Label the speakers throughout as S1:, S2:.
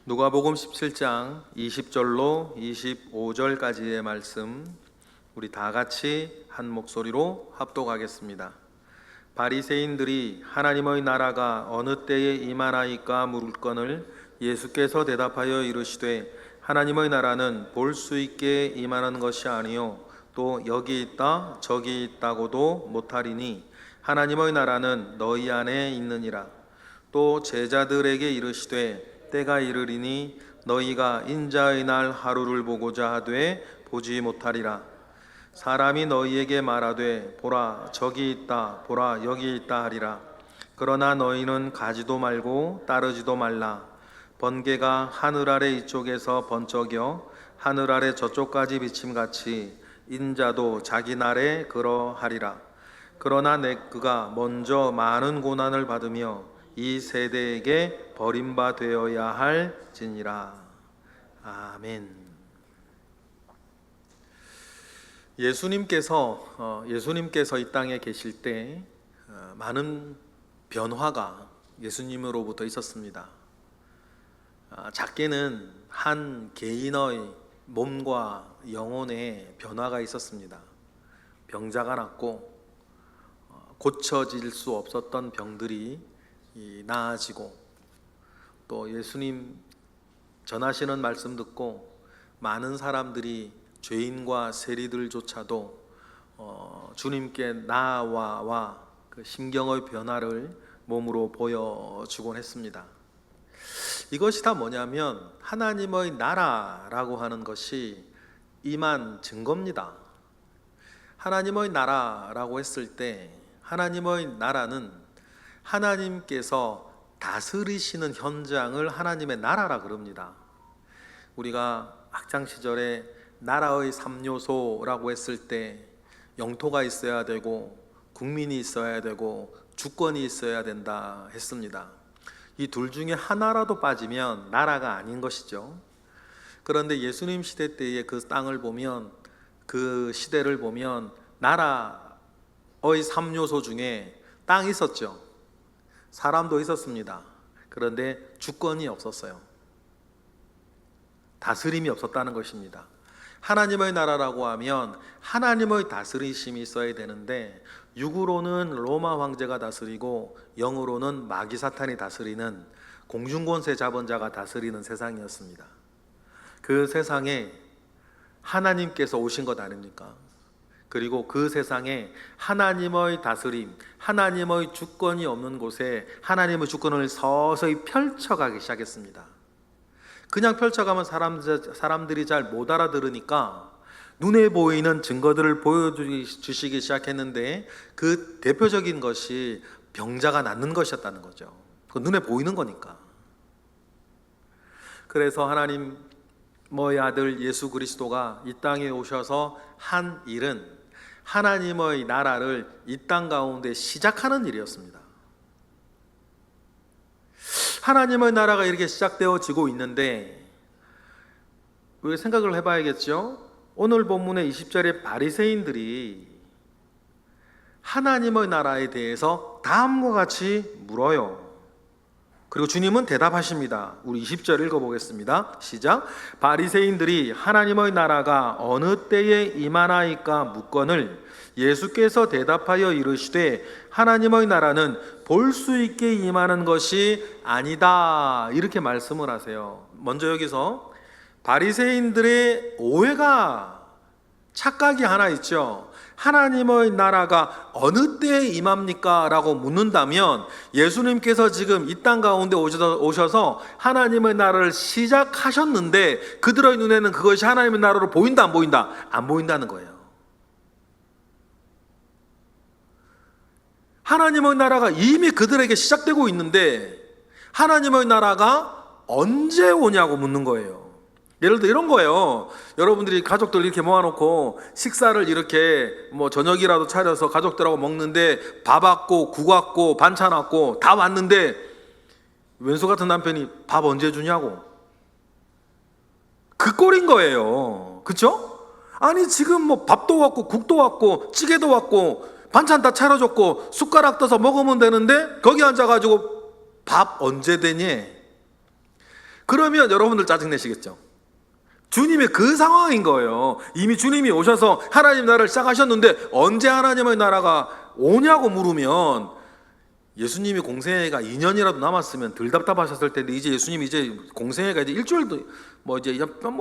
S1: 누가복음 17장 20절로 25절까지의 말씀 우리 다 같이 한 목소리로 합독하겠습니다. 바리새인들이 하나님의 나라가 어느 때에 임하나이까 물건을 예수께서 대답하여 이르시되 하나님의 나라는 볼 수 있게 임하는 것이 아니요 또 여기 있다 저기 있다고도 못하리니 하나님의 나라는 너희 안에 있느니라. 또 제자들에게 이르시되 때가 이르리니 너희가 인자의 날 하루를 보고자 하되 보지 못하리라. 사람이 너희에게 말하되 보라 저기 있다 보라 여기 있다 하리라. 그러나 너희는 가지도 말고 따르지도 말라. 번개가 하늘 아래 이쪽에서 번쩍여 하늘 아래 저쪽까지 비침같이 인자도 자기 날에 그러하리라. 그러나 그가 먼저 많은 고난을 받으며 이 세대에게 버림받아야 할지니라. 아멘. 예수님께서 이 땅에 계실 때 많은 변화가 예수님으로부터 있었습니다. 작게는 한 개인의 몸과 영혼에 변화가 있었습니다. 병자가 낫고 고쳐질 수 없었던 병들이 나아지고, 또 예수님 전하시는 말씀 듣고 많은 사람들이 죄인과 세리들조차도 주님께 나아와 그 심경의 변화를 몸으로 보여주곤 했습니다. 이것이 다 뭐냐면 하나님의 나라라고 하는 것이 임한 증거입니다. 하나님의 나라라고 했을 때 하나님의 나라는 하나님께서 다스리시는 현장을 하나님의 나라라 그럽니다. 우리가 학창시절에 나라의 3요소라고 했을 때 영토가 있어야 되고 국민이 있어야 되고 주권이 있어야 된다 했습니다. 이 둘 중에 하나라도 빠지면 나라가 아닌 것이죠. 그런데 예수님 시대 때의 그 땅을 보면, 그 시대를 보면 나라의 3요소 중에 땅이 있었죠. 사람도 있었습니다. 그런데 주권이 없었어요. 다스림이 없었다는 것입니다. 하나님의 나라라고 하면 하나님의 다스리심이 있어야 되는데, 육으로는 로마 황제가 다스리고 영으로는 마귀 사탄이 다스리는 공중권세 잡은 자가 다스리는 세상이었습니다. 그 세상에 하나님께서 오신 것 아닙니까? 그리고 그 세상에 하나님의 다스림, 하나님의 주권이 없는 곳에 하나님의 주권을 서서히 펼쳐가기 시작했습니다. 그냥 펼쳐가면 사람들이 잘 못 알아들으니까 눈에 보이는 증거들을 보여주시기 시작했는데, 그 대표적인 것이 병자가 낫는 것이었다는 거죠. 그 눈에 보이는 거니까. 그래서 하나님의 아들 예수 그리스도가 이 땅에 오셔서 한 일은 하나님의 나라를 이 땅 가운데 시작하는 일이었습니다. 하나님의 나라가 이렇게 시작되어지고 있는데, 우리가 생각을 해봐야겠죠? 오늘 본문의 20절에 바리새인들이 하나님의 나라에 대해서 다음과 같이 물어요. 그리고 주님은 대답하십니다. 우리 20절 읽어보겠습니다. 시작. 바리새인들이 하나님의 나라가 어느 때에 임하나이까 묻거늘 예수께서 대답하여 이르시되 하나님의 나라는 볼 수 있게 임하는 것이 아니다, 이렇게 말씀을 하세요. 먼저 여기서 바리새인들의 오해가, 착각이 하나 있죠. 하나님의 나라가 어느 때에 임합니까? 라고 묻는다면 예수님께서 지금 이 땅 가운데 오셔서 하나님의 나라를 시작하셨는데 그들의 눈에는 그것이 하나님의 나라로 보인다 안 보인다? 안 보인다는 거예요. 하나님의 나라가 이미 그들에게 시작되고 있는데 하나님의 나라가 언제 오냐고 묻는 거예요. 예를 들어 이런 거예요. 여러분들이 가족들 이렇게 모아놓고 식사를 이렇게 저녁이라도 차려서 가족들하고 먹는데 밥 왔고 국 왔고 반찬 왔고 다 왔는데 왼수 같은 남편이 밥 언제 주냐고. 그 꼴인 거예요. 그렇죠? 아니 지금 밥도 왔고 국도 왔고 찌개도 왔고 반찬 다 차려줬고 숟가락 떠서 먹으면 되는데 거기 앉아가지고 밥 언제 되니? 그러면 여러분들 짜증내시겠죠? 주님의 그 상황인 거예요. 이미 주님이 오셔서 하나님 나라를 시작하셨는데 언제 하나님의 나라가 오냐고 물으면, 예수님이 공생애가 2년이라도 남았으면 덜 답답하셨을 텐데, 이제 예수님이 이제 공생애가 이제 일주일도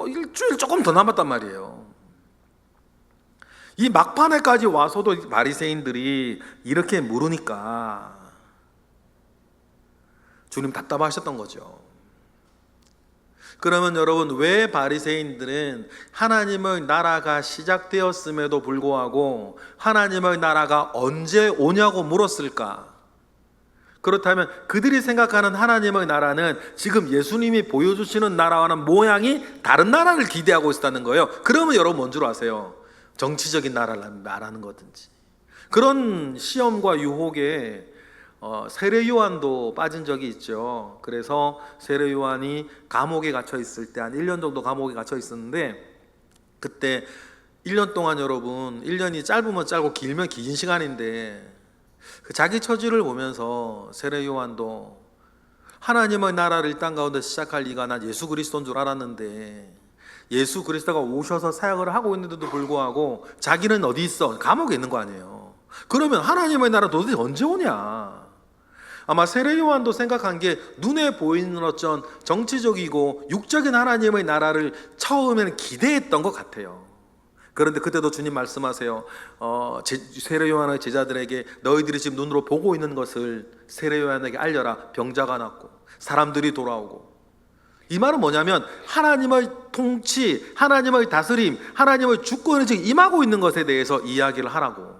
S1: 일주일 조금 더 남았단 말이에요. 이 막판에까지 와서도 바리새인들이 이렇게 물으니까 주님 답답하셨던 거죠. 그러면 여러분, 왜 바리새인들은 하나님의 나라가 시작되었음에도 불구하고 하나님의 나라가 언제 오냐고 물었을까? 그렇다면 그들이 생각하는 하나님의 나라는 지금 예수님이 보여주시는 나라와는 모양이 다른 나라를 기대하고 있었다는 거예요. 그러면 여러분 뭔 줄 아세요? 정치적인 나라를 말하는 거든지. 그런 시험과 유혹에 세례 요한도 빠진 적이 있죠. 그래서 세례 요한이 감옥에 갇혀 있을 때 한 1년 정도 감옥에 갇혀 있었는데, 그때 1년 동안 여러분, 1년이 짧으면 짧고 길면 긴 시간인데, 그 자기 처지를 보면서 세례 요한도 하나님의 나라를 이 땅 가운데 시작할 리가, 난 예수 그리스도인 줄 알았는데 예수 그리스도가 오셔서 사역을 하고 있는데도 불구하고 자기는 어디 있어? 감옥에 있는 거 아니에요. 그러면 하나님의 나라 도대체 언제 오냐? 아마 세례 요한도 생각한 게 눈에 보이는 어떤 정치적이고 육적인 하나님의 나라를 처음에는 기대했던 것 같아요. 그런데 그때도 주님 말씀하세요. 세례 요한의 제자들에게 너희들이 지금 눈으로 보고 있는 것을 세례 요한에게 알려라. 병자가 낫고 사람들이 돌아오고. 이 말은 뭐냐면 하나님의 통치, 하나님의 다스림, 하나님의 주권이 지금 임하고 있는 것에 대해서 이야기를 하라고.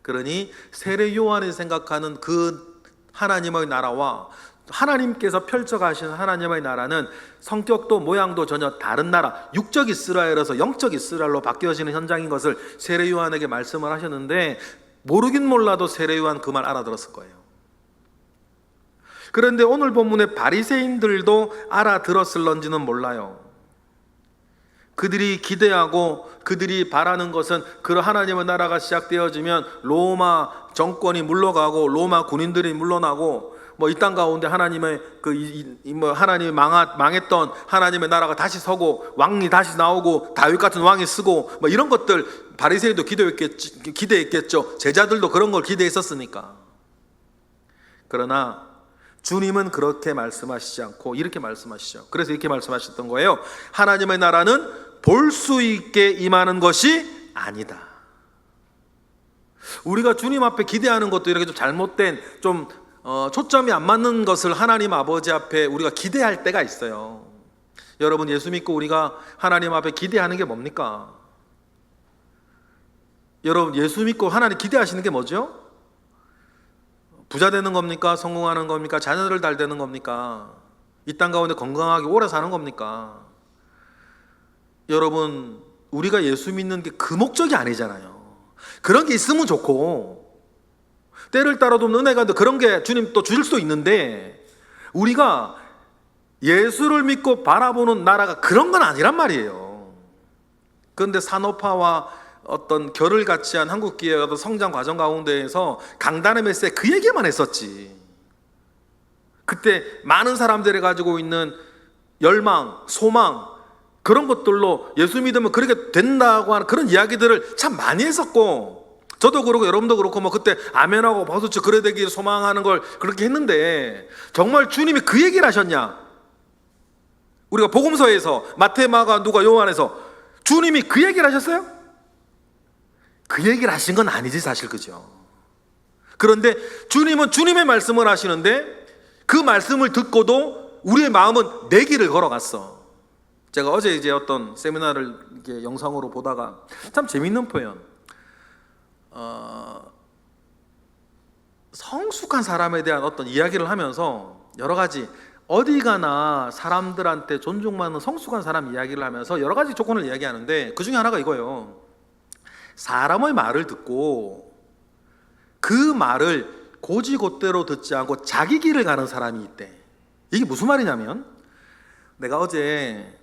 S1: 그러니 세례 요한이 생각하는 그 하나님의 나라와 하나님께서 펼쳐가신 하나님의 나라는 성격도 모양도 전혀 다른 나라, 육적 이스라엘에서 영적 이스라엘로 바뀌어지는 현장인 것을 세례 요한에게 말씀을 하셨는데, 모르긴 몰라도 세례 요한 그 말 알아들었을 거예요. 그런데 오늘 본문의 바리새인들도 알아들었을런지는 몰라요. 그들이 기대하고 그들이 바라는 것은 그 하나님의 나라가 시작되어지면 로마 정권이 물러가고 로마 군인들이 물러나고 이 땅 가운데 하나님의 하나님이 망했던 하나님의 나라가 다시 서고 왕이 다시 나오고 다윗 같은 왕이 쓰고 이런 것들 바리새인도 기대했겠죠. 제자들도 그런 걸 기대했었으니까. 그러나 주님은 그렇게 말씀하시지 않고 이렇게 말씀하시죠. 그래서 이렇게 말씀하셨던 거예요. 하나님의 나라는 볼 수 있게 임하는 것이 아니다. 우리가 주님 앞에 기대하는 것도 이렇게 좀 잘못된, 좀 초점이 안 맞는 것을 하나님 아버지 앞에 우리가 기대할 때가 있어요. 여러분, 예수 믿고 우리가 하나님 앞에 기대하는 게 뭡니까? 여러분, 예수 믿고 하나님 기대하시는 게 뭐죠? 부자 되는 겁니까? 성공하는 겁니까? 자녀를 잘 되는 겁니까? 이 땅 가운데 건강하게 오래 사는 겁니까? 여러분, 우리가 예수 믿는 게 그 목적이 아니잖아요. 그런 게 있으면 좋고, 때를 따라도 은혜가 그런 게 주님 또 주실 수 있는데, 우리가 예수를 믿고 바라보는 나라가 그런 건 아니란 말이에요. 그런데 산업화와 어떤 결을 같이 한 한국기의 어떤 성장 과정 가운데에서 강단의 메시지에 그 얘기만 했었지. 그때 많은 사람들이 가지고 있는 열망, 소망, 그런 것들로 예수 믿으면 그렇게 된다고 하는 그런 이야기들을 참 많이 했었고, 저도 그렇고 여러분도 그렇고 그때 아멘하고 박수치 그래 되기를 소망하는 걸 그렇게 했는데, 정말 주님이 그 얘기를 하셨냐? 우리가 복음서에서 마태, 마가, 누가, 요한에서 주님이 그 얘기를 하셨어요? 그 얘기를 하신 건 아니지 사실, 그죠? 그런데 주님은 주님의 말씀을 하시는데 그 말씀을 듣고도 우리의 마음은 내 길을 걸어갔어. 제가 어제 이제 어떤 세미나를 이렇게 영상으로 보다가 참 재밌는 표현, 성숙한 사람에 대한 어떤 이야기를 하면서 여러 가지 어디 가나 사람들한테 존중받는 성숙한 사람 이야기를 하면서 여러 가지 조건을 이야기하는데, 그 중에 하나가 이거예요. 사람의 말을 듣고 그 말을 고지곧대로 듣지 않고 자기 길을 가는 사람이 있대. 이게 무슨 말이냐면, 내가 어제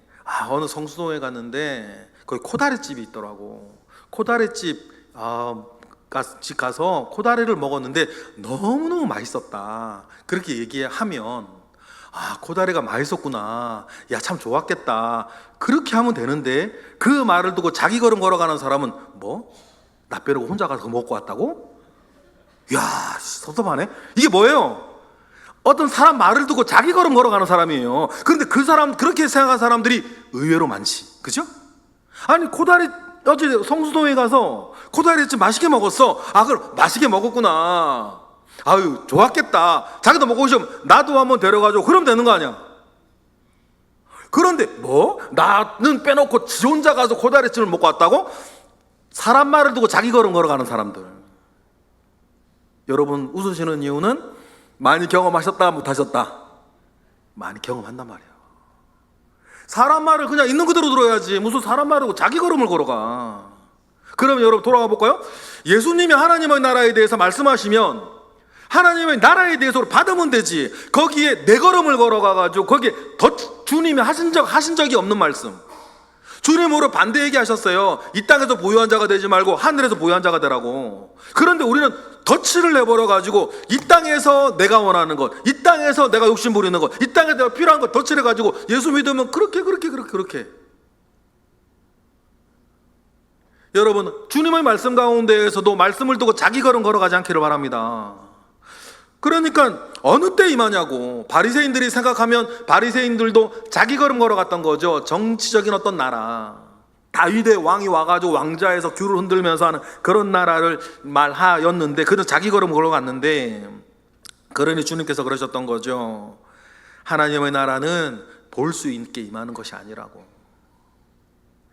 S1: 어느 성수동에 갔는데 거기 코다리집이 있더라고. 코다리집 가서 코다리를 먹었는데 너무너무 맛있었다. 그렇게 얘기하면 아, 코다리가 맛있었구나. 야, 참 좋았겠다. 그렇게 하면 되는데 그 말을 두고 자기 걸음 걸어가는 사람은 뭐? 나 빼려고 혼자 가서 그거 먹고 왔다고? 야, 섭섭하네. 이게 뭐예요? 어떤 사람 말을 두고 자기 걸음 걸어가는 사람이에요. 그런데 그 사람, 그렇게 생각하는 사람들이 의외로 많지. 그죠? 아니, 코다리 어제 성수동에 가서 코다리 좀 맛있게 먹었어. 아, 그럼 맛있게 먹었구나. 아유, 좋았겠다. 자기도 먹고 싶으면 나도 한번 데려가줘. 그럼 되는 거 아니야? 그런데 뭐? 나는 빼놓고 지 혼자 가서 코다리찜을 먹고 왔다고? 사람 말을 두고 자기 걸음 걸어가는 사람들. 여러분 웃으시는 이유는 많이 경험하셨다 못하셨다? 많이 경험한단 말이에요. 사람 말을 그냥 있는 그대로 들어야지 무슨 사람 말을 두고 자기 걸음을 걸어가. 그럼 여러분 돌아가 볼까요? 예수님이 하나님의 나라에 대해서 말씀하시면 하나님의 나라에 대해서 받으면 되지. 거기에 내 걸음을 걸어가가지고 거기에 더 주님이 하신 적이 없는 말씀. 주님으로 반대 얘기하셨어요. 이 땅에서 보유한 자가 되지 말고 하늘에서 보유한 자가 되라고. 그런데 우리는 덫을 내버려가지고 이 땅에서 내가 원하는 것, 이 땅에서 내가 욕심 부리는 것, 이 땅에 내가 필요한 것 덫을 해가지고 예수 믿으면 그렇게. 여러분 주님의 말씀 가운데에서도 말씀을 두고 자기 걸음 걸어가지 않기를 바랍니다. 그러니까 어느 때 임하냐고. 바리새인들이 생각하면 바리새인들도 자기 걸음 걸어갔던 거죠. 정치적인 어떤 나라, 다윗의 왕이 와가지고 왕좌에서 귤을 흔들면서 하는 그런 나라를 말하였는데 그는 자기 걸음 걸어갔는데, 그러니 주님께서 그러셨던 거죠. 하나님의 나라는 볼 수 있게 임하는 것이 아니라고.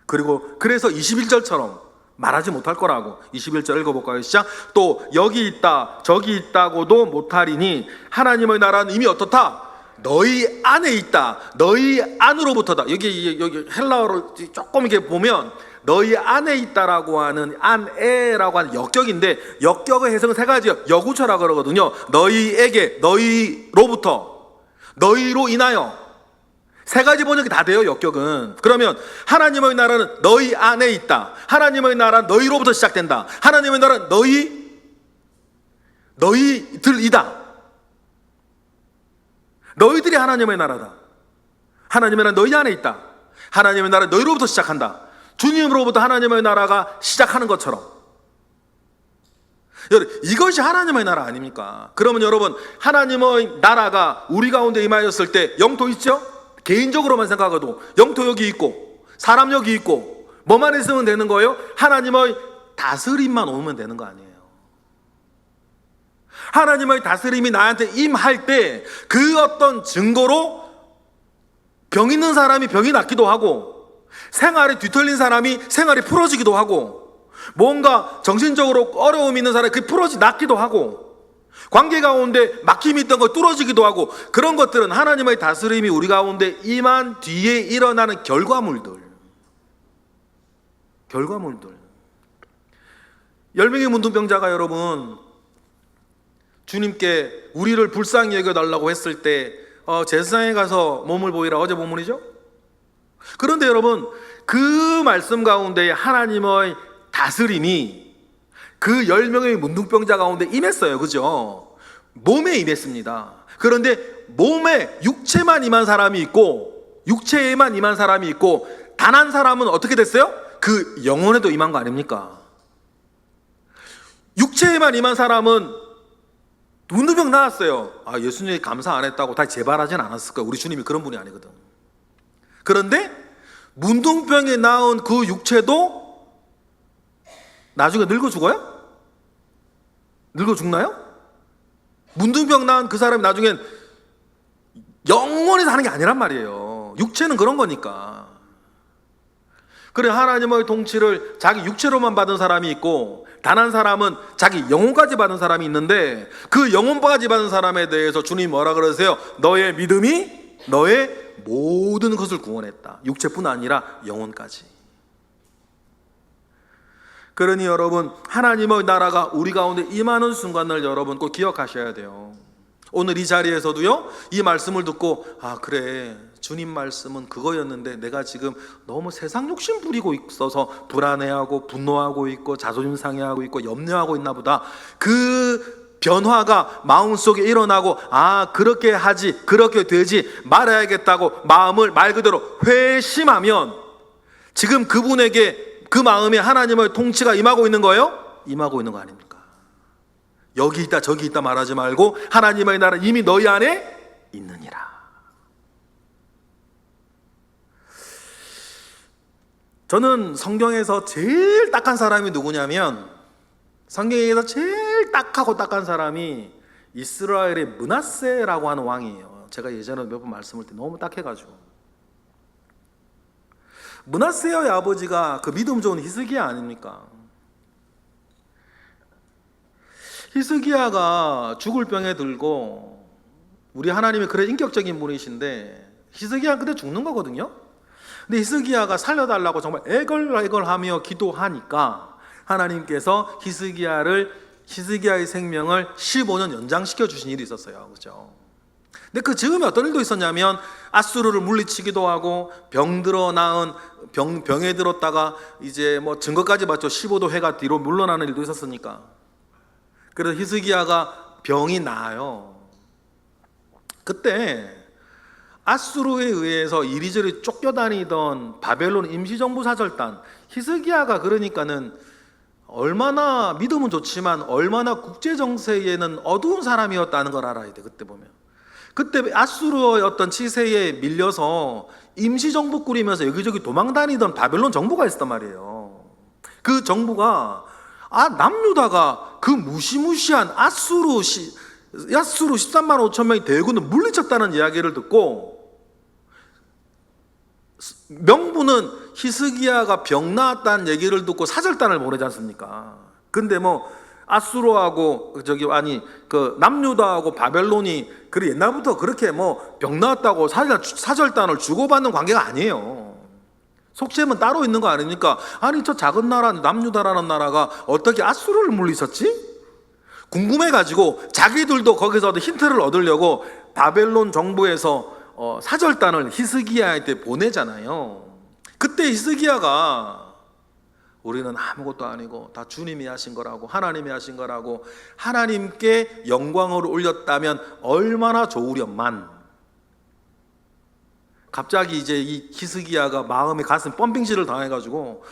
S1: 그래서 21절처럼 말하지 못할 거라고. 21절 읽어볼까요? 시작. 또 여기 있다 저기 있다고도 못하리니 하나님의 나라는 이미 어떻다? 너희 안에 있다. 너희 안으로부터다. 여기 헬라어로 조금 이렇게 보면 너희 안에 있다라고 하는 안에라고 하는 역격인데, 역격의 해석은 세 가지요. 여구처라고 그러거든요. 너희에게, 너희로부터, 너희로 인하여. 세 가지 번역이 다 돼요, 역격은. 그러면 하나님의 나라는 너희 안에 있다. 하나님의 나라는 너희로부터 시작된다. 하나님의 나라는 너희들이다. 너희들이 하나님의 나라다. 하나님의 나라는 너희 안에 있다. 하나님의 나라는 너희로부터 시작한다. 주님으로부터 하나님의 나라가 시작하는 것처럼. 여러분, 이것이 하나님의 나라 아닙니까? 그러면 여러분, 하나님의 나라가 우리 가운데 임하였을 때 영토 있죠? 개인적으로만 생각해도 영토 여기 있고 사람 여기 있고 뭐만 있으면 되는 거예요? 하나님의 다스림만 오면 되는 거 아니에요? 하나님의 다스림이 나한테 임할 때 그 어떤 증거로 병 있는 사람이 병이 낫기도 하고, 생활이 뒤틀린 사람이 생활이 풀어지기도 하고, 뭔가 정신적으로 어려움이 있는 사람이 그게 낫기도 하고, 관계 가운데 막힘이 있던 거 뚫어지기도 하고, 그런 것들은 하나님의 다스림이 우리 가운데 임한 뒤에 일어나는 결과물들. 10명의 문둥병자가 여러분 주님께 우리를 불쌍히 여겨달라고 했을 때 제사장에 가서 몸을 보이라, 어제 본문이죠? 그런데 여러분 그 말씀 가운데 하나님의 다스림이 그 10명의 문둥병자 가운데 임했어요. 그죠? 몸에 임했습니다. 그런데 몸에 육체만 임한 사람이 있고, 육체에만 임한 사람이 있고, 단 한 사람은 어떻게 됐어요? 그 영혼에도 임한 거 아닙니까? 육체에만 임한 사람은 문둥병 나았어요. 아, 예수님이 감사 안 했다고 다시 재발하진 않았을 거예요. 우리 주님이 그런 분이 아니거든. 그런데 문둥병에 나온 그 육체도 나중에 늙어 죽어요? 늙어 죽나요? 문둥병 나은 그 사람이 나중엔 영원히 사는 게 아니란 말이에요. 육체는 그런 거니까. 그래, 하나님의 통치를 자기 육체로만 받은 사람이 있고, 단 한 사람은 자기 영혼까지 받은 사람이 있는데, 그 영혼까지 받은 사람에 대해서 주님이 뭐라 그러세요? 너의 믿음이 너의 모든 것을 구원했다. 육체뿐 아니라 영혼까지. 그러니 여러분, 하나님의 나라가 우리 가운데 임하는 순간을 여러분 꼭 기억하셔야 돼요. 오늘 이 자리에서도요, 이 말씀을 듣고, 아 그래, 주님 말씀은 그거였는데 내가 지금 너무 세상 욕심 부리고 있어서 불안해하고 분노하고 있고 자존심 상해하고 있고 염려하고 있나 보다. 그 변화가 마음속에 일어나고 그렇게 하지, 그렇게 되지 말아야겠다고 마음을 말 그대로 회심하면 지금 그분에게 그 마음에 하나님의 통치가 임하고 있는 거예요? 임하고 있는 거 아닙니까? 여기 있다 저기 있다 말하지 말고 하나님의 나라 이미 너희 안에 있느니라. 저는 성경에서 제일 딱한 사람이 누구냐면, 성경에서 제일 딱하고 딱한 사람이 이스라엘의 므낫세라고 하는 왕이에요. 제가 예전에 몇 번 말씀을 때 너무 딱해가지고. 므낫세의 아버지가 그 믿음 좋은 히스기야 아닙니까? 히스기야가 죽을 병에 들고, 우리 하나님이 그래 인격적인 분이신데 히스기야 그때 죽는 거거든요. 근데 히스기야가 살려달라고 정말 애걸애걸하며 기도하니까 하나님께서 히스기야의 생명을 15년 연장시켜 주신 일이 있었어요. 그렇죠? 근데 그 즈음에 어떤 일도 있었냐면 아수르를 물리치기도 하고 병들어 나은 병에 들었다가 이제 뭐 증거까지 봤죠. 15도 해가 뒤로 물러나는 일도 있었으니까. 그래서 히스기야가 병이 나아요. 그때 아수르에 의해서 이리저리 쫓겨다니던 바벨론 임시정부사절단 히스기야가 그러니까는 얼마나 믿음은 좋지만 얼마나 국제정세에는 어두운 사람이었다는 걸 알아야 돼. 그때 보면 그때 아수르의 어떤 치세에 밀려서 임시정부 꾸리면서 여기저기 도망다니던 바벨론 정부가 있었단 말이에요. 그 정부가 남유다가 그 무시무시한 아수르 13만 5천 명의 대군을 물리쳤다는 이야기를 듣고, 명부는 히스기야가 병 나았다는 얘기를 듣고 사절단을 보내지 않습니까? 근데 뭐 아수르하고 그 남유다하고 바벨론이 그래 옛날부터 그렇게 뭐 병 나았다고 사절단을 주고받는 관계가 아니에요. 속셈은 따로 있는 거 아닙니까? 아니 저 작은 나라 남유다라는 나라가 어떻게 아수르를 물리쳤지? 궁금해가지고 자기들도 거기서 힌트를 얻으려고 바벨론 정부에서 사절단을 히스기야한테 보내잖아요. 그때 히스기야가 우리는 아무것도 아니고 다 주님이 하신 거라고, 하나님이 하신 거라고, 하나님께 영광을 올렸다면 얼마나 좋으련만. 갑자기 이제 이 히스기야가 마음에 가슴 펌핑질을 당해가지고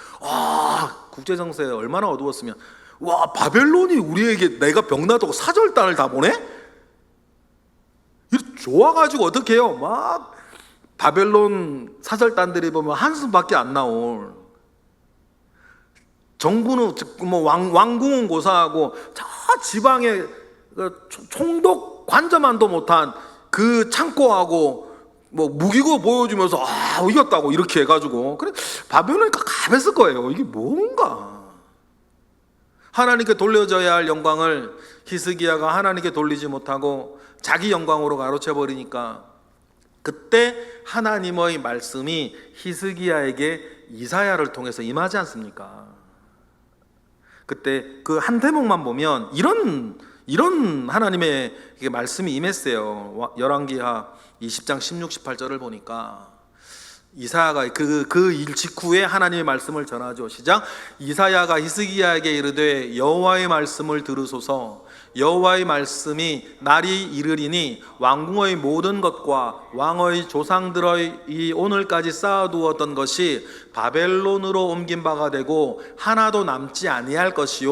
S1: 국제정세에 얼마나 어두웠으면, 와 바벨론이 우리에게 내가 병나다고 사절단을 다 보내? 좋아가지고 어떻게 해요? 막 바벨론 사절단들이 보면 한숨밖에 안 나올, 정부는 뭐 왕궁은 고사하고 저 지방에 총독 관저만도 못한 그 창고하고 뭐 무기고 보여주면서 이겼다고 이렇게 해가지고, 그래 바벨론이 깝깝했을 거예요. 이게 뭔가 하나님께 돌려져야 할 영광을 히스기야가 하나님께 돌리지 못하고 자기 영광으로 가로채 버리니까, 그때 하나님의 말씀이 히스기야에게 이사야를 통해서 임하지 않습니까? 그때 그 한 대목만 보면 이런 하나님의 말씀이 임했어요. 열왕기하 20장 16, 18절을 보니까 이사야가 그 일 직후에 하나님의 말씀을 전하죠. 시작. 이사야가 히스기야에게 이르되 여호와의 말씀을 들으소서. 여호와의 말씀이 날이 이르리니 왕궁의 모든 것과 왕의 조상들의 이 오늘까지 쌓아두었던 것이 바벨론으로 옮긴 바가 되고 하나도 남지 아니할 것이요,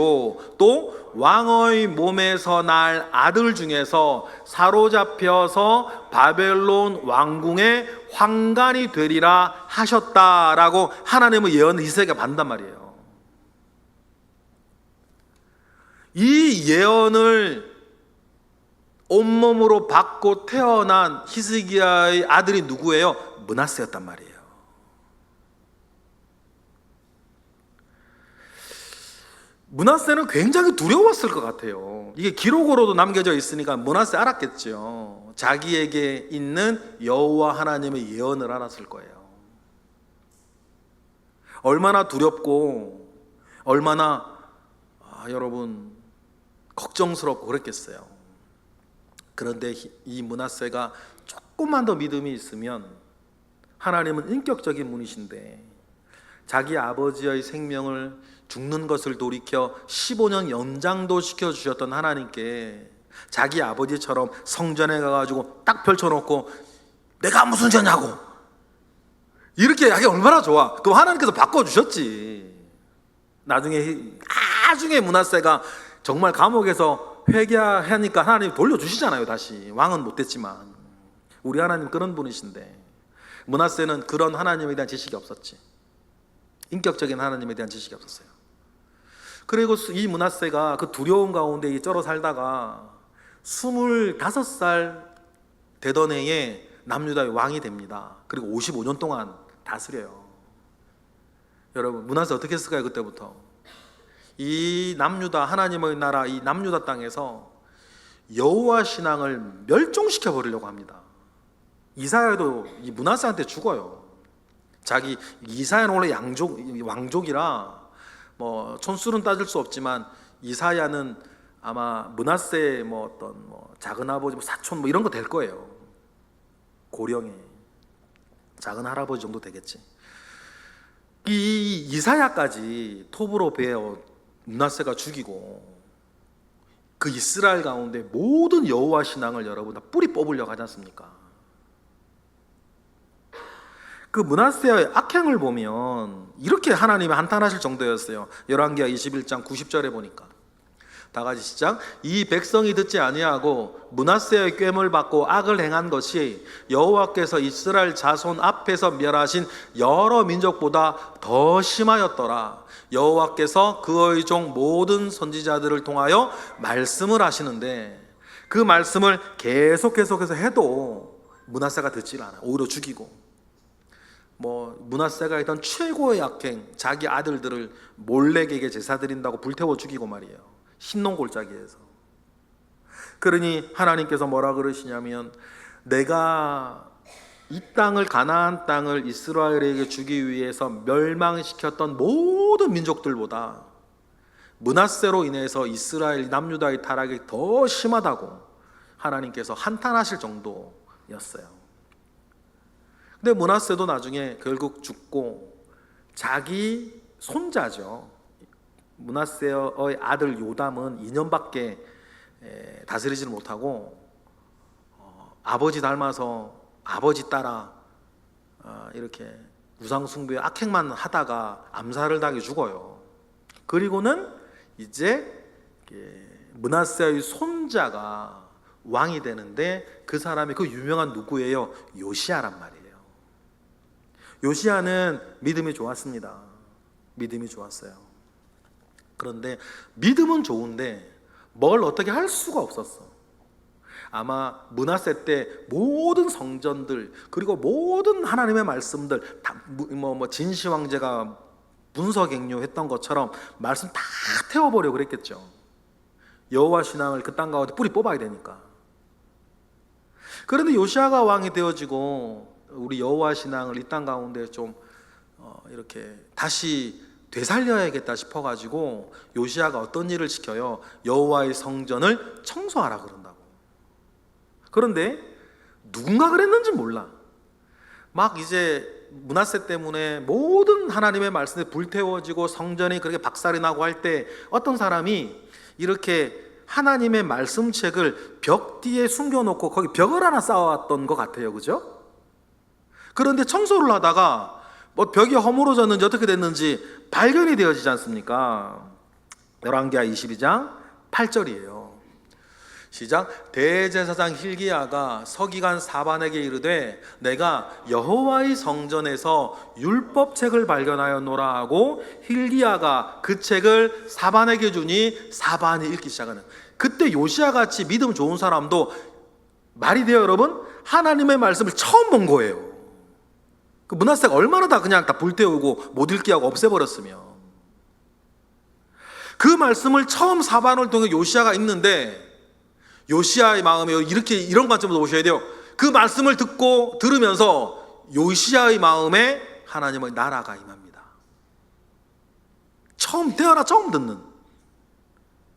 S1: 또 왕의 몸에서 날 아들 중에서 사로잡혀서 바벨론 왕궁의 황관이 되리라 하셨다라고 하나님의 예언을 히스기야가 받는단 말이에요. 이 예언을 온몸으로 받고 태어난 히스기야의 아들이 누구예요? 므낫세였단 말이에요. 므낫세는 굉장히 두려웠을 것 같아요. 이게 기록으로도 남겨져 있으니까 므낫세 알았겠죠. 자기에게 있는 여호와 하나님의 예언을 알았을 거예요. 얼마나 두렵고 얼마나 여러분 걱정스럽고 그랬겠어요. 그런데 이 므낫세가 조금만 더 믿음이 있으면, 하나님은 인격적인 분이신데 자기 아버지의 생명을 죽는 것을 돌이켜 15년 연장도 시켜주셨던 하나님께 자기 아버지처럼 성전에 가가지고 딱 펼쳐놓고 내가 무슨 죄냐고 이렇게 하기 얼마나 좋아. 그럼 하나님께서 바꿔주셨지. 나중에 므낫세가 정말 감옥에서 회개하니까 하나님이 돌려주시잖아요. 다시 왕은 못됐지만 우리 하나님 그런 분이신데 므낫세는 그런 하나님에 대한 지식이 없었지. 인격적인 하나님에 대한 지식이 없었어요. 그리고 이 므낫세가 그 두려움 가운데 쩔어 살다가 25살 되던 해에 남유다의 왕이 됩니다. 그리고 55년 동안 다스려요. 여러분, 므낫세 어떻게 했을까요? 그때부터 이 남유다, 하나님의 나라 이 남유다 땅에서 여호와 신앙을 멸종시켜 버리려고 합니다. 이사야도 이 므낫세한테 죽어요. 자기 이사야는 원래 왕족이라 뭐 촌수는 따질 수 없지만 이사야는 아마 므낫세의 어떤 작은 아버지, 사촌 이런 거 될 거예요. 고령의 작은 할아버지 정도 되겠지. 이 이사야까지 톱으로 베어 므낫세가 죽이고 그 이스라엘 가운데 모든 여호와 신앙을 여러분 다 뿌리 뽑으려고 하지 않습니까? 그 므낫세의 악행을 보면 이렇게 하나님이 한탄하실 정도였어요. 열왕기하 21장 90절에 보니까 다 같이 시작. 이 백성이 듣지 아니하고 므낫세의 꾀를 받고 악을 행한 것이 여호와께서 이스라엘 자손 앞에서 멸하신 여러 민족보다 더 심하였더라. 여호와께서 그의 종 모든 선지자들을 통하여 말씀을 하시는데 그 말씀을 계속해서 해도 므낫세가 듣질 않아요. 오히려 죽이고 므낫세가 했던 최고의 악행, 자기 아들들을 몰렉에게 제사 드린다고 불태워 죽이고 말이에요. 흰농골짜기에서. 그러니 하나님께서 뭐라 그러시냐면 내가 이 땅을 가나안 땅을 이스라엘에게 주기 위해서 멸망시켰던 모든 민족들보다 므낫세로 인해서 이스라엘 남유다의 타락이 더 심하다고 하나님께서 한탄하실 정도였어요. 근데 므낫세도 나중에 결국 죽고 자기 손자죠. 므낫세의 아들 요담은 2년밖에 다스리지를 못하고 아버지 닮아서 아버지 따라 이렇게 우상숭배의 악행만 하다가 암살을 당해 죽어요. 그리고는 이제 므낫세의 손자가 왕이 되는데 그 사람이 그 유명한 누구예요? 요시야란 말이에요. 요시야는 믿음이 좋았습니다. 믿음이 좋았어요. 그런데 믿음은 좋은데 뭘 어떻게 할 수가 없었어. 아마 므낫세 때 모든 성전들 그리고 모든 하나님의 말씀들 다 진시 황제가 문서갱료했던 것처럼 말씀 다 태워버려 그랬겠죠. 여호와 신앙을 그 땅 가운데 뿌리 뽑아야 되니까. 그런데 요시야가 왕이 되어지고 우리 여호와 신앙을 이 땅 가운데 좀 이렇게 다시 되살려야겠다 싶어가지고 요시야가 어떤 일을 시켜요? 여호와의 성전을 청소하라 그런다고. 그런데 누군가 그랬는지 몰라. 막 이제 므낫세 때문에 모든 하나님의 말씀에 불태워지고 성전이 그렇게 박살이 나고 할 때 어떤 사람이 이렇게 하나님의 말씀책을 벽 뒤에 숨겨놓고 거기 벽을 하나 쌓아왔던 것 같아요. 그죠? 그런데 청소를 하다가 벽이 허물어졌는지 어떻게 됐는지 발견이 되어지지 않습니까? 열왕기하 22장 8절이에요. 시작. 대제사장 hil기야가 서기관 사반에게 이르되 내가 여호와의 성전에서 율법책을 발견하였노라 하고 hil기야가 그 책을 사반에게 주니 사반이 읽기 시작하는. 그때 요시야 같이 믿음 좋은 사람도 말이 돼요 여러분? 하나님의 말씀을 처음 본 거예요. 그 므낫세가 얼마나 그냥 다 불태우고 못 읽게 하고 없애버렸으면. 그 말씀을 처음 사반을 통해 요시야가 읽는데 요시야의 마음에 이런 관점으로 보셔야 돼요. 그 말씀을 들으면서 요시야의 마음에 하나님의 나라가 임합니다. 처음 듣는.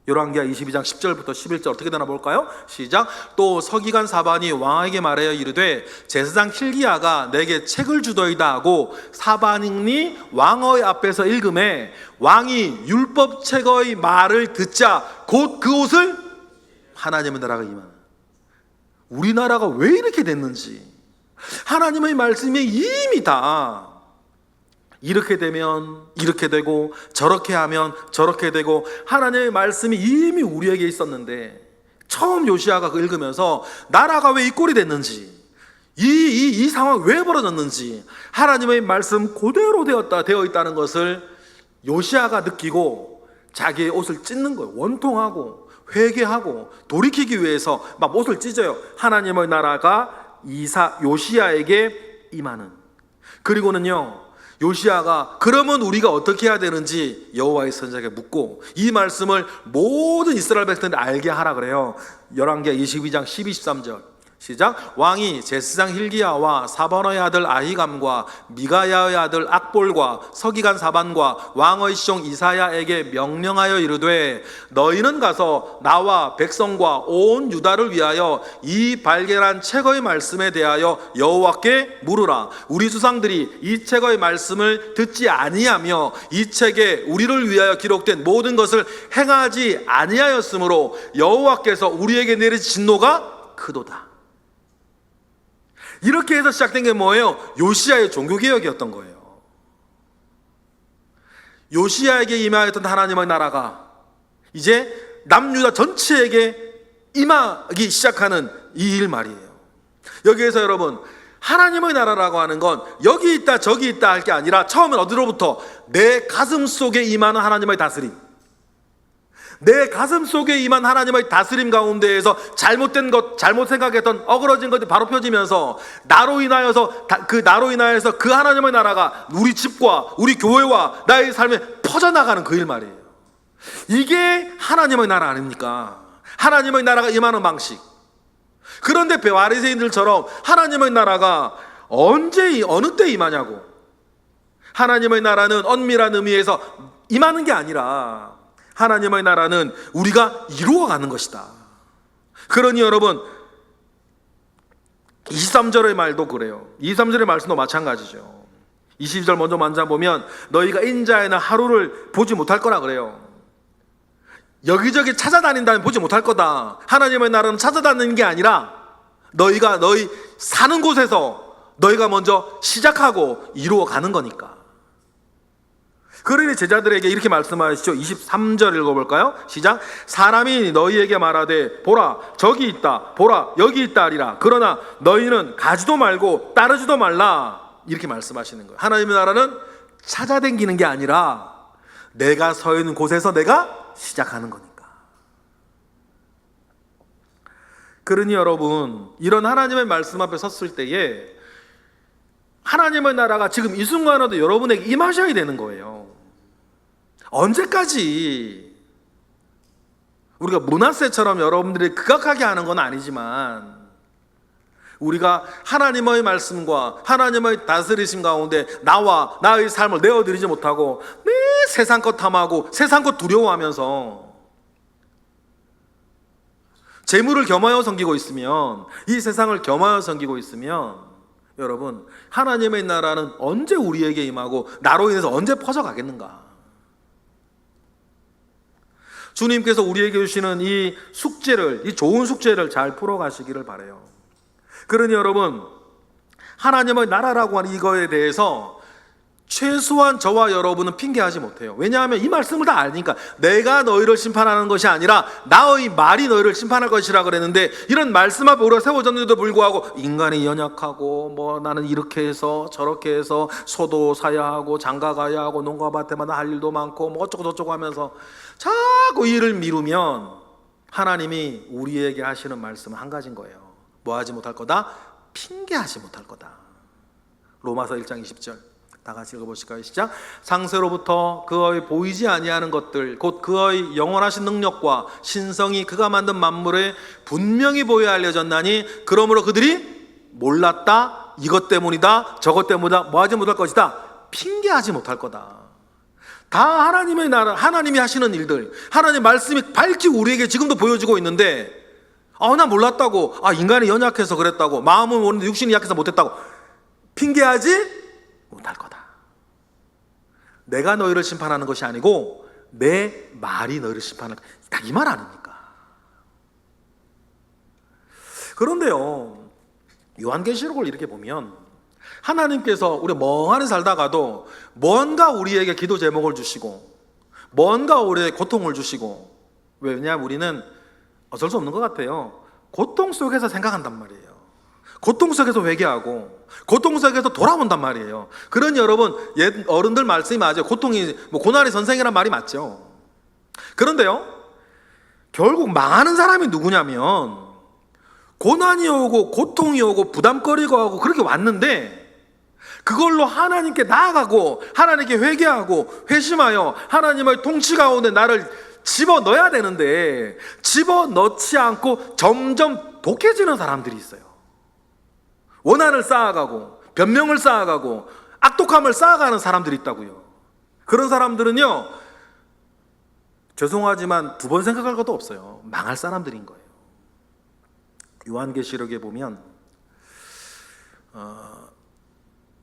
S1: 열왕기하 22장 10절부터 11절 어떻게 되나 볼까요? 시작. 또 서기관 사반이 왕에게 말하여 이르되 제사장 힐기야가 내게 책을 주더이다 하고 사반이 왕의 앞에서 읽음에 왕이 율법책의 말을 듣자 곧 그 옷을 하나님의 나라가 임하는. 우리나라가 왜 이렇게 됐는지, 하나님의 말씀이 이미 다 이렇게 되면 이렇게 되고 저렇게 하면 저렇게 되고, 하나님의 말씀이 이미 우리에게 있었는데 처음 요시야가 그 읽으면서 나라가 왜 이 꼴이 됐는지, 이 상황이 왜 벌어졌는지 하나님의 말씀 그대로 되어 있다는 것을 요시야가 느끼고 자기의 옷을 찢는 거예요. 원통하고 회개하고 돌이키기 위해서 막 옷을 찢어요. 하나님의 나라가 요시야에게 임하는. 그리고는요, 요시야가 그러면 우리가 어떻게 해야 되는지 여호와의 선지자에게 묻고 이 말씀을 모든 이스라엘 백성들이 알게 하라 그래요. 열왕기하 22장 12, 13절 시작. 왕이 제사장 힐기야와 사반의 아들 아히감과 미가야의 아들 악볼과 서기관 사반과 왕의 시종 이사야에게 명령하여 이르되 너희는 가서 나와 백성과 온 유다를 위하여 이 발견한 책의 말씀에 대하여 여호와께 물으라. 우리 조상들이 이 책의 말씀을 듣지 아니하며 이 책에 우리를 위하여 기록된 모든 것을 행하지 아니하였으므로 여호와께서 우리에게 내리신 진노가 크도다. 이렇게 해서 시작된 게 뭐예요? 요시야의 종교개혁이었던 거예요. 요시야에게 임하였던 하나님의 나라가 이제 남유다 전체에게 임하기 시작하는 이 일 말이에요. 여기에서 여러분, 하나님의 나라라고 하는 건 여기 있다 저기 있다 할 게 아니라 처음엔 어디로부터? 내 가슴 속에 임하는 하나님의 다스림, 내 가슴 속에 임한 하나님의 다스림 가운데에서 잘못된 것, 잘못 생각했던 어그러진 것이 바로 펴지면서 나로 인하여서 그 하나님의 나라가 우리 집과 우리 교회와 나의 삶에 퍼져나가는 그 일 말이에요. 이게 하나님의 나라 아닙니까? 하나님의 나라가 임하는 방식. 그런데 바리새인들처럼 하나님의 나라가 언제 어느 때 임하냐고. 하나님의 나라는 엄밀한 의미에서 임하는 게 아니라 하나님의 나라는 우리가 이루어가는 것이다. 그러니 여러분 23절의 말도 그래요. 23절의 말씀도 마찬가지죠. 22절 먼저 만져보면 너희가 인자에는 하루를 보지 못할 거라 그래요. 여기저기 찾아다닌다면 보지 못할 거다. 하나님의 나라는 찾아다니는 게 아니라 너희 사는 곳에서 너희가 먼저 시작하고 이루어가는 거니까. 그러니 제자들에게 이렇게 말씀하시죠. 23절 읽어볼까요? 시작. 사람이 너희에게 말하되 보라 저기 있다, 보라 여기 있다 하리라. 그러나 너희는 가지도 말고 따르지도 말라. 이렇게 말씀하시는 거예요. 하나님의 나라는 찾아다니는 게 아니라 내가 서 있는 곳에서 내가 시작하는 거니까. 그러니 여러분, 이런 하나님의 말씀 앞에 섰을 때에 하나님의 나라가 지금 이 순간에도 여러분에게 임하셔야 되는 거예요. 언제까지 우리가 므낫세처럼 여러분들이 극악하게 하는 건 아니지만 우리가 하나님의 말씀과 하나님의 다스리심 가운데 나와 나의 삶을 내어드리지 못하고 매 세상 것 탐하고 세상 것 두려워하면서 재물을 겸하여 섬기고 있으면, 이 세상을 겸하여 섬기고 있으면 여러분, 하나님의 나라는 언제 우리에게 임하고 나로 인해서 언제 퍼져가겠는가? 주님께서 우리에게 주시는 이 숙제를, 이 좋은 숙제를 잘 풀어가시기를 바라요. 그러니 여러분, 하나님의 나라라고 하는 이거에 대해서 최소한 저와 여러분은 핑계하지 못해요. 왜냐하면 이 말씀을 다 아니까. 내가 너희를 심판하는 것이 아니라 나의 말이 너희를 심판할 것이라 그랬는데, 이런 말씀 앞에 우리가 세워졌는데도 불구하고 인간이 연약하고 나는 이렇게 해서 저렇게 해서 소도 사야 하고 장가 가야 하고 농가밭에마다 할 일도 많고 어쩌고 저쩌고 하면서 자꾸 일을 미루면 하나님이 우리에게 하시는 말씀은 한 가지인 거예요. 뭐 하지 못할 거다? 핑계하지 못할 거다. 로마서 1장 20절 다 같이 읽어보실까요? 시작. 상세로부터 그의 보이지 아니하는 것들 곧 그의 영원하신 능력과 신성이 그가 만든 만물에 분명히 보여 알려졌나니 그러므로 그들이 몰랐다, 이것 때문이다, 저것 때문이다, 뭐 하지 못할 것이다, 핑계하지 못할 거다. 다 하나님의 나라, 하나님이 하시는 일들, 하나님의 말씀이 밝히 우리에게 지금도 보여지고 있는데, 나 몰랐다고, 인간이 연약해서 그랬다고, 마음은 오는데 육신이 약해서 못했다고 핑계하지 못할 거다. 내가 너희를 심판하는 것이 아니고 내 말이 너희를 심판할 거다. 딱 이 말 아닙니까? 그런데요, 요한계시록을 이렇게 보면 하나님께서 우리 멍하니 살다가도 뭔가 우리에게 기도 제목을 주시고 뭔가 우리에게 고통을 주시고, 왜냐하면 우리는 어쩔 수 없는 것 같아요. 고통 속에서 생각한단 말이에요. 고통 속에서 회개하고 고통 속에서 돌아온단 말이에요. 그러니 여러분, 옛 어른들 말씀이 맞아요. 고통이 고난의 선생이란 말이 맞죠. 그런데요, 결국 망하는 사람이 누구냐면, 고난이 오고 고통이 오고 부담거리가 오고 그렇게 왔는데 그걸로 하나님께 나아가고 하나님께 회개하고 회심하여 하나님의 통치 가운데 나를 집어넣어야 되는데 집어넣지 않고 점점 독해지는 사람들이 있어요. 원한을 쌓아가고 변명을 쌓아가고 악독함을 쌓아가는 사람들이 있다고요. 그런 사람들은요, 죄송하지만 두 번 생각할 것도 없어요. 망할 사람들인 거예요. 요한계시록에 보면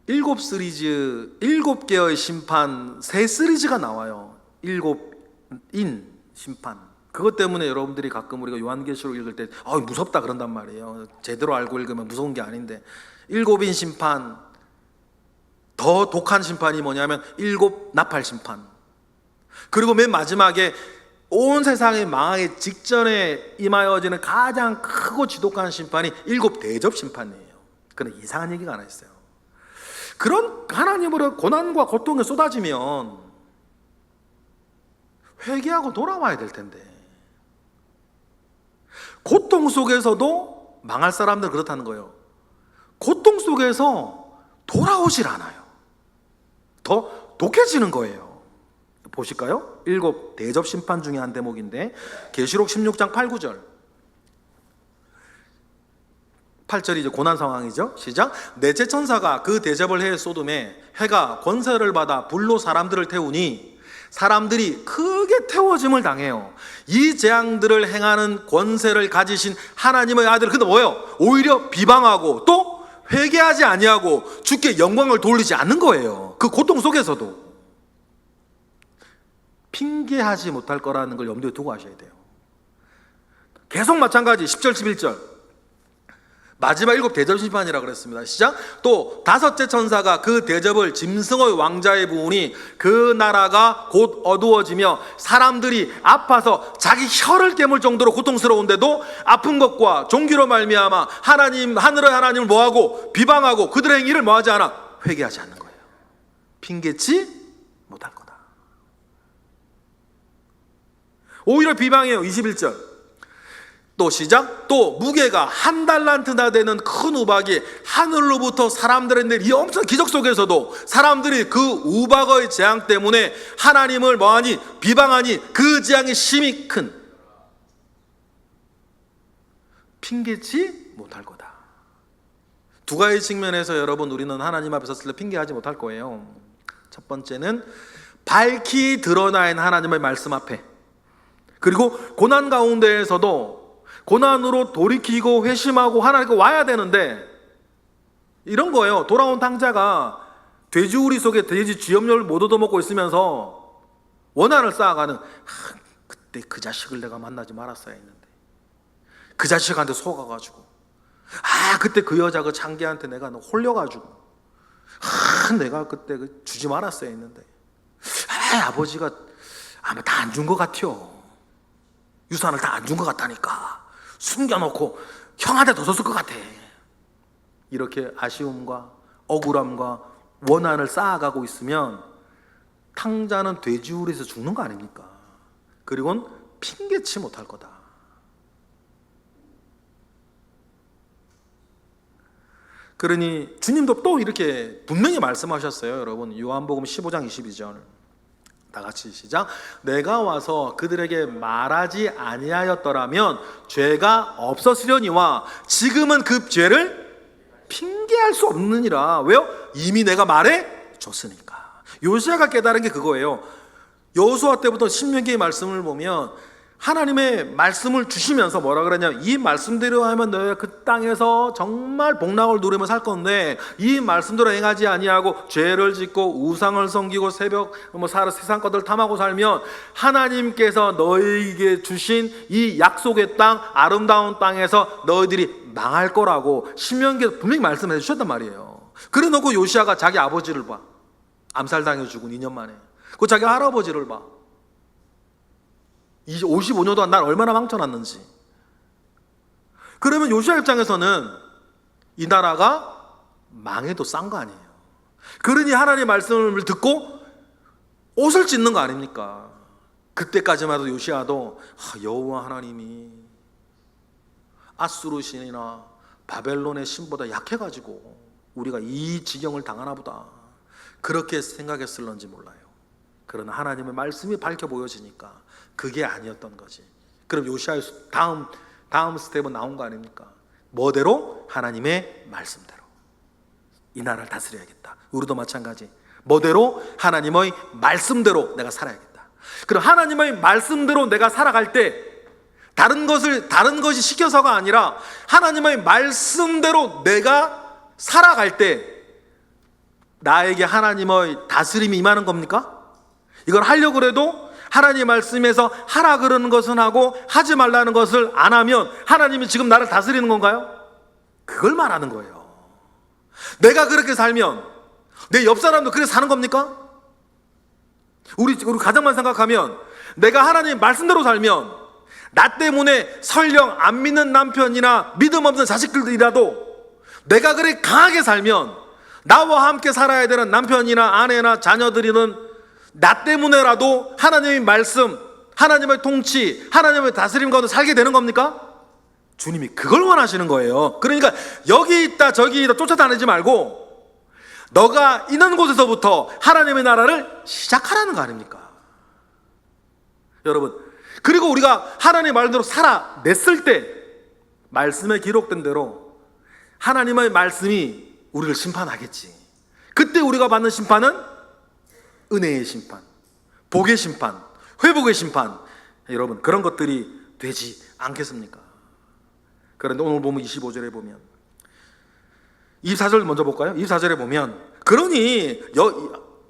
S1: 7개의 심판, 3시리즈가 나와요. 7인 심판. 그것 때문에 여러분들이 가끔 우리가 요한계시록 읽을 때 무섭다 그런단 말이에요. 제대로 알고 읽으면 무서운 게 아닌데, 7인 심판, 더 독한 심판이 뭐냐면 7 나팔 심판. 그리고 맨 마지막에 온 세상이 망하기 직전에 임하여지는 가장 크고 지독한 심판이 7 대접 심판이에요. 그런데 이상한 얘기가 하나 있어요. 그런 하나님으로 고난과 고통이 쏟아지면 회개하고 돌아와야 될 텐데, 고통 속에서도 망할 사람들은 그렇다는 거예요. 고통 속에서 돌아오질 않아요. 더 독해지는 거예요. 보실까요? 7 대접 심판 중에 한 대목인데, 계시록 16장 8, 9절. 8절이 이제 고난 상황이죠. 시작. 넷째 천사가 그 대접을 해 쏟음에 해가 권세를 받아 불로 사람들을 태우니 사람들이 크게 태워짐을 당해요. 이 재앙들을 행하는 권세를 가지신 하나님의 아들, 근데 뭐예요? 오히려 비방하고 또 회개하지 아니하고 주께 영광을 돌리지 않는 거예요. 그 고통 속에서도 핑계하지 못할 거라는 걸 염두에 두고 하셔야 돼요. 계속 마찬가지. 10절 11절 마지막 7 대접 심판이라고 그랬습니다. 시작. 또 5째 천사가 그 대접을 짐승의 왕자에 부으니 그 나라가 곧 어두워지며 사람들이 아파서 자기 혀를 깨물 정도로 고통스러운데도 아픈 것과 종기로 말미암아 하나님, 하늘의 하나님을 뭐하고 비방하고 그들의 행위를 뭐하지 않아? 회개하지 않는 거예요. 핑계치 못할 거다. 오히려 비방해요. 21절 또 시작. 또 무게가 1달란트나 되는 큰 우박이 하늘로부터 사람들의 이 엄청 기적 속에서도 사람들이 그 우박의 재앙 때문에 하나님을 뭐하니? 비방하니 그 재앙이 심히 큰, 핑계치 못할 거다. 두 가지 측면에서 여러분, 우리는 하나님 앞에 섰을 때 핑계하지 못할 거예요. 첫 번째는 밝히 드러나 있는 하나님의 말씀 앞에, 그리고 고난 가운데에서도 고난으로 돌이키고 회심하고 하나님께 와야 되는데, 이런 거예요. 돌아온 탕자가 돼지우리 속에 돼지 쥐염료를 못 얻어먹고 있으면서 원한을 쌓아가는, 그때 그 자식을 내가 만나지 말았어야 했는데, 그 자식한테 속아가지고, 그때 그 여자 그 창기한테 내가 홀려가지고, 내가 그때 주지 말았어야 했는데, 아버지가 아마 다 안 준 것 같아요. 유산을 다 안 준 것 같다니까. 숨겨놓고 형한테 더 줬을 것 같아. 이렇게 아쉬움과 억울함과 원한을 쌓아가고 있으면 탕자는 돼지우리에서 죽는 거 아닙니까? 그리고는 핑계치 못할 거다. 그러니 주님도 또 이렇게 분명히 말씀하셨어요. 여러분, 요한복음 15장 22절 다 같이 시작. 내가 와서 그들에게 말하지 아니하였더라면 죄가 없었으려니와 지금은 그 죄를 핑계할 수 없느니라. 왜요? 이미 내가 말해 줬으니까. 요시아가 깨달은 게 그거예요. 여호수아 때부터 신명기의 말씀을 보면 하나님의 말씀을 주시면서 뭐라 그러냐면, 이 말씀대로 하면 너희가 그 땅에서 정말 복락을 누리며 살 건데, 이 말씀대로 행하지 아니하고 죄를 짓고 우상을 섬기고 세상 것들 탐하고 살면 하나님께서 너희에게 주신 이 약속의 땅, 아름다운 땅에서 너희들이 망할 거라고 신명기에 분명히 말씀해 주셨단 말이에요. 그래 놓고 요시아가 자기 아버지를 봐. 암살당해 죽은 2년 만에. 그 자기 할아버지를 봐. 55년 동안 날 얼마나 망쳐놨는지. 그러면 요시아 입장에서는 이 나라가 망해도 싼 거 아니에요. 그러니 하나님의 말씀을 듣고 옷을 찢는 거 아닙니까? 그때까지만 해도 요시아도 여호와 하나님이 아수르 신이나 바벨론의 신보다 약해가지고 우리가 이 지경을 당하나 보다, 그렇게 생각했을런지 몰라요. 그러나 하나님의 말씀이 밝혀 보여지니까 그게 아니었던 거지. 그럼 요시아의 다음 스텝은 나온 거 아닙니까? 뭐대로? 하나님의 말씀대로 이 나라를 다스려야겠다. 우리도 마찬가지. 뭐대로? 하나님의 말씀대로 내가 살아야겠다. 그럼 하나님의 말씀대로 내가 살아갈 때 다른 것이 시켜서가 아니라 하나님의 말씀대로 내가 살아갈 때 나에게 하나님의 다스림이 임하는 겁니까? 이걸 하려고 해도 하나님의 말씀에서 하라 그러는 것은 하고 하지 말라는 것을 안 하면 하나님이 지금 나를 다스리는 건가요? 그걸 말하는 거예요. 내가 그렇게 살면 내 옆 사람도 그렇게 사는 겁니까? 우리 가정만 생각하면 내가 하나님의 말씀대로 살면 나 때문에 설령 안 믿는 남편이나 믿음 없는 자식들이라도 내가 그렇게 강하게 살면 나와 함께 살아야 되는 남편이나 아내나 자녀들이는 나 때문에라도 하나님의 말씀, 하나님의 통치, 하나님의 다스림 가운데 살게 되는 겁니까? 주님이 그걸 원하시는 거예요. 그러니까 여기 있다 저기 있다 쫓아다니지 말고 너가 있는 곳에서부터 하나님의 나라를 시작하라는 거 아닙니까? 여러분, 그리고 우리가 하나님의 말대로 살아냈을 때 말씀에 기록된 대로 하나님의 말씀이 우리를 심판하겠지. 그때 우리가 받는 심판은 은혜의 심판, 복의 심판, 회복의 심판. 여러분, 그런 것들이 되지 않겠습니까? 그런데 오늘 보면 25절에 보면 24절 먼저 볼까요? 24절에 보면 그러니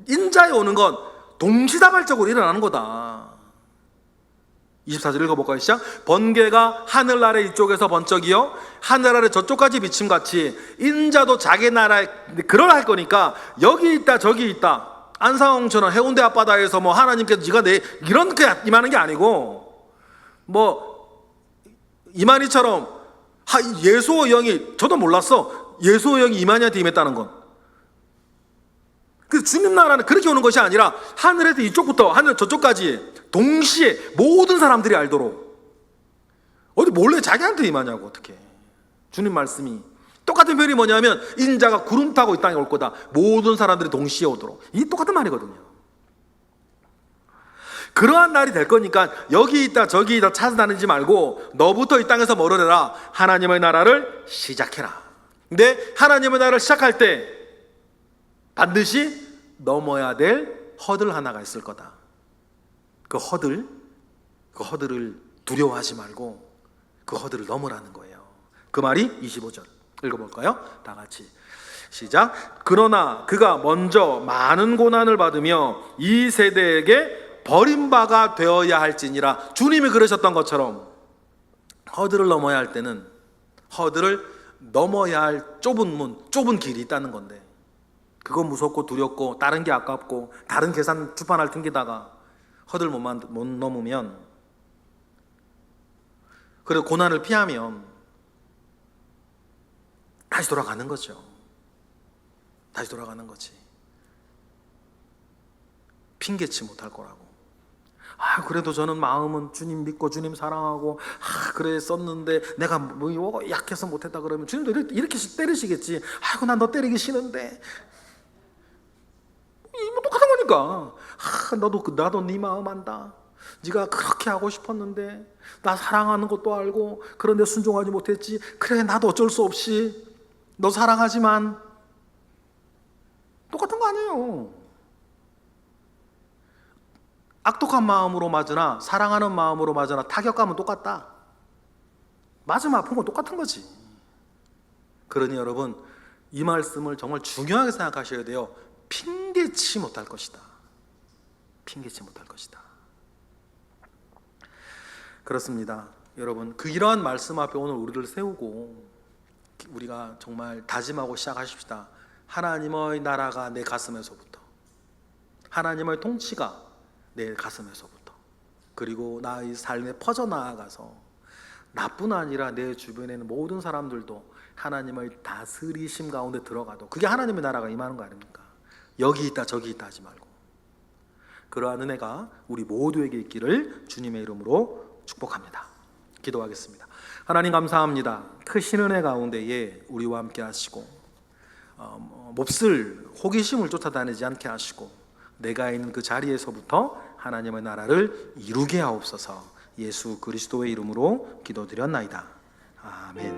S1: 인자에 오는 건 동시다발적으로 일어나는 거다. 24절 읽어볼까요? 시작. 번개가 하늘 아래 이쪽에서 번쩍이요 하늘 아래 저쪽까지 비침같이 인자도 자기 나라에 그럴 할 거니까 여기 있다 저기 있다, 안상홍처럼 해운대 앞바다에서 뭐 하나님께서 네가 이렇게 임하는 게 아니고, 뭐 이만희처럼 예수의 영이, 저도 몰랐어, 예수의 영이 이만희한테 임했다는 건. 그 주님 나라는 그렇게 오는 것이 아니라 하늘에서 이쪽부터 하늘 저쪽까지 동시에 모든 사람들이 알도록. 어디 몰래 자기한테 임하냐고. 어떻게 주님 말씀이 똑같은 표현이 뭐냐면 인자가 구름 타고 이 땅에 올 거다, 모든 사람들이 동시에 오도록. 이 똑같은 말이거든요. 그러한 날이 될 거니까 여기 있다 저기 있다 찾아다니지 말고 너부터 이 땅에서 멀어져라. 하나님의 나라를 시작해라. 근데 하나님의 나라를 시작할 때 반드시 넘어야 될 허들 하나가 있을 거다. 그 허들을 두려워하지 말고 그 허들을 넘으라는 거예요. 그 말이 25절 읽어볼까요? 다 같이 시작. 그러나 그가 먼저 많은 고난을 받으며 이 세대에게 버림바가 되어야 할지니라. 주님이 그러셨던 것처럼 허들을 넘어야 할 때는 허들을 넘어야 할 좁은 길이 있다는 건데, 그건 무섭고 두렵고 다른 게 아깝고 다른 계산 주판을 튕기다가 허들 못 넘으면, 그리고 고난을 피하면 다시 돌아가는 거죠. 다시 돌아가는 거지. 핑계치 못할 거라고. 그래도 저는 마음은 주님 믿고 주님 사랑하고 그래 썼는데 내가 뭐 약해서 못했다 그러면 주님도 이렇게 때리시겠지. 난 너 때리기 싫은데. 뭐 똑같은 거니까. 나도 네 마음 안다. 네가 그렇게 하고 싶었는데 나 사랑하는 것도 알고 그런데 순종하지 못했지. 그래, 나도 어쩔 수 없이 너 사랑하지만. 똑같은 거 아니에요. 악독한 마음으로 맞으나 사랑하는 마음으로 맞으나 타격감은 똑같다. 맞으면 아픈 건 똑같은 거지. 그러니 여러분, 이 말씀을 정말 중요하게 생각하셔야 돼요. 핑계치 못할 것이다. 핑계치 못할 것이다. 그렇습니다. 여러분, 이러한 말씀 앞에 오늘 우리를 세우고 우리가 정말 다짐하고 시작하십시다. 하나님의 나라가 내 가슴에서부터, 하나님의 통치가 내 가슴에서부터, 그리고 나의 삶에 퍼져나가서 나뿐 아니라 내 주변에 있는 모든 사람들도 하나님의 다스리심 가운데 들어가도, 그게 하나님의 나라가 임하는 거 아닙니까? 여기 있다 저기 있다 하지 말고 그러한 은혜가 우리 모두에게 있기를 주님의 이름으로 축복합니다. 기도하겠습니다. 하나님 감사합니다. 크신 은혜 가운데에 우리와 함께 하시고 몹쓸 호기심을 쫓아다니지 않게 하시고 내가 있는 그 자리에서부터 하나님의 나라를 이루게 하옵소서. 예수 그리스도의 이름으로 기도드렸나이다. 아멘.